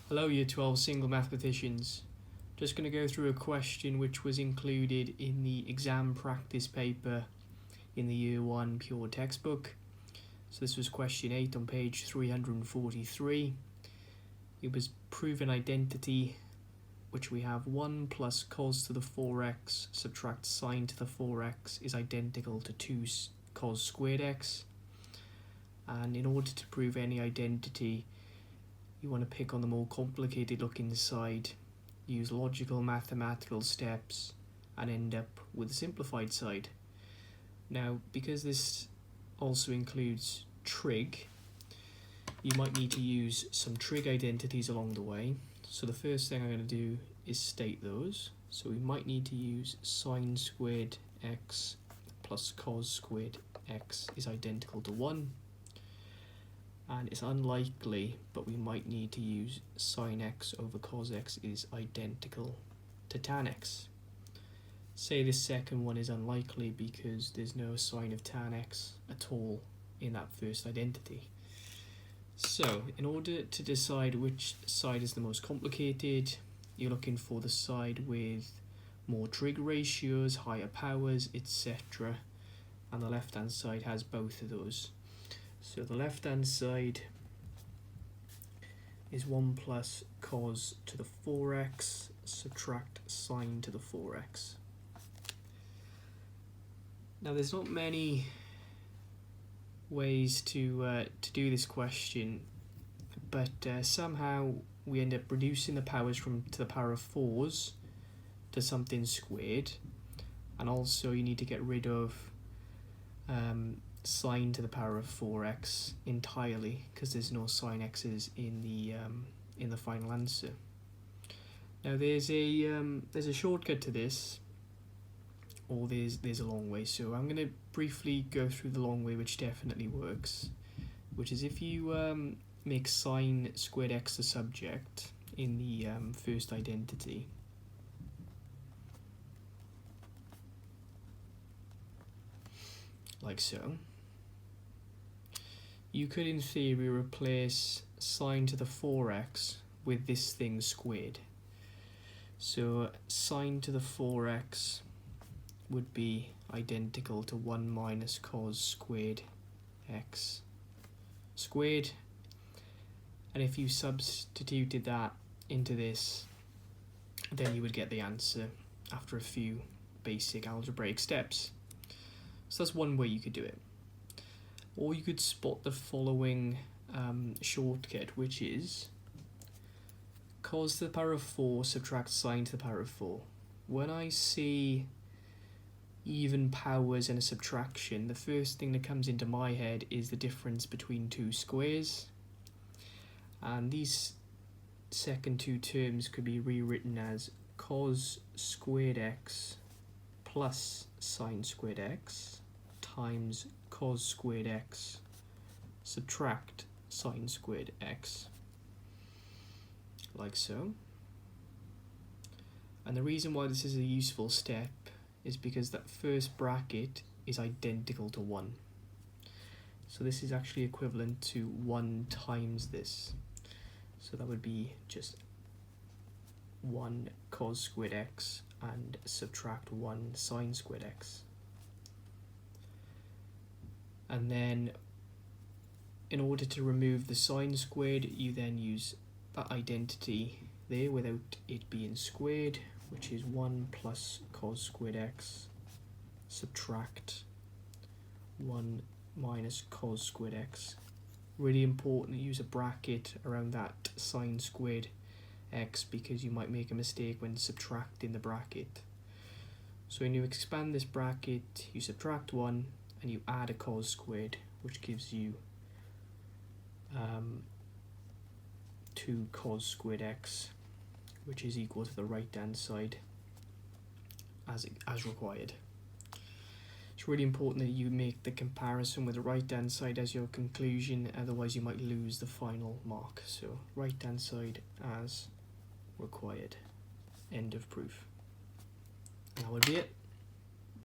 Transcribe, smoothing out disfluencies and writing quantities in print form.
Hello Year 12 single mathematicians. Just going to go through a question which was included in the exam practice paper in the Year 1 pure textbook. So this was question 8 on page 343. It was prove an identity which we have 1 plus cos to the 4x subtract sine to the 4x is identical to 2 cos squared x. And in order to prove any identity, you want to pick on the more complicated looking side, use logical mathematical steps, and end up with a simplified side. Now, because this also includes trig, you might need to use some trig identities along the way. So the first thing I'm going to do is state those. So we might need to use sine squared x plus cos squared x is identical to 1. And it's unlikely, but we might need to use sine x over cos x is identical to tan x. Say this second one is unlikely because there's no sign of tan x at all in that first identity. So, in order to decide which side is the most complicated, you're looking for the side with more trig ratios, higher powers, etc. And the left-hand side has both of those. So the left-hand side is 1 plus cos to the 4x, subtract sine to the 4x. Now there's not many ways to do this question, but somehow we end up reducing the powers to the power of 4s to something squared, and also you need to get rid of sine to the power of 4x entirely because there's no sine x's in the final answer. Now there's a shortcut to this, or there's a long way. So I'm going to briefly go through the long way, which definitely works, which is if you make sine squared x the subject in the first identity, like so, you could in theory replace sine to the 4x with this thing squared. So sine to the 4x would be identical to 1 minus cos squared x squared. And if you substituted that into this, then you would get the answer after a few basic algebraic steps. So that's one way you could do it. Or you could spot the following shortcut, which is cos to the power of 4 subtract sine to the power of 4. When I see even powers and a subtraction, the first thing that comes into my head is the difference between two squares. And these second two terms could be rewritten as cos squared x plus sine squared x times cos squared x subtract sine squared x, like so. And the reason why this is a useful step is because that first bracket is identical to 1. So this is actually equivalent to 1 times this. So that would be just 1 cos squared x and subtract 1 sine squared x. And then in order to remove the sine squared, you then use that identity there without it being squared, which is 1 plus cos squared x subtract 1 minus cos squared x. Really important to use a bracket around that sine squared x because you might make a mistake when subtracting the bracket. So when you expand this bracket, you subtract 1 and you add a cos squared, which gives you 2 cos squared x, which is equal to the right hand side as required. It's really important that you make the comparison with the right hand side as your conclusion, otherwise you might lose the final mark. So right hand side as required. End of proof. And that would be it.